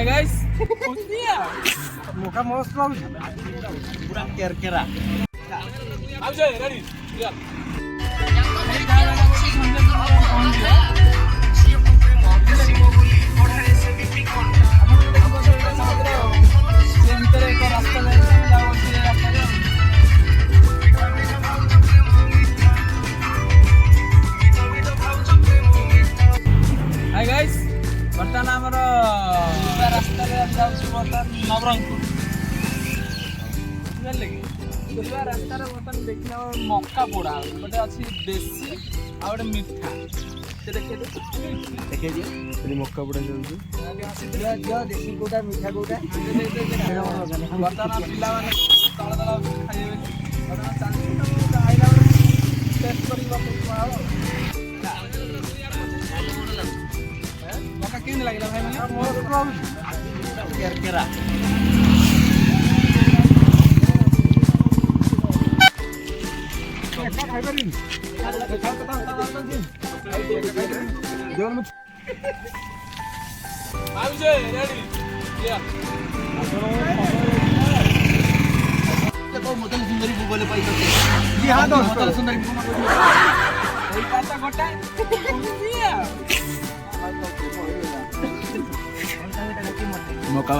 hi guys मुका मस्त लाଗୁଛି पूरा केरकेरा अब जाए रेडी चल हाय गाइस बर्तमान आमर रास्ता बर्तमान नवरंगपुर बुझे कि रास्तार बर्तमान देखना मक्का पोड़ा गोटे अच्छी देसी आ गए मिठा देखिए मक्का पोड़ा चलती देसी कोटा मिठा कोटा बर्तमान पिला मैंने तल तल खाइए बर्तमान चलती आईला टेस्ट कर मक्का केन लगे भाई मैंने मस्त लाଗୁଛି केरकेरा ଖାଇପାରିନି आउजे रेडी या तो मोदल सुंदरी बोले पैसा जी हाँ दोस्त मोदल सुंदरी এই কাটা গোটা দিয়া मौका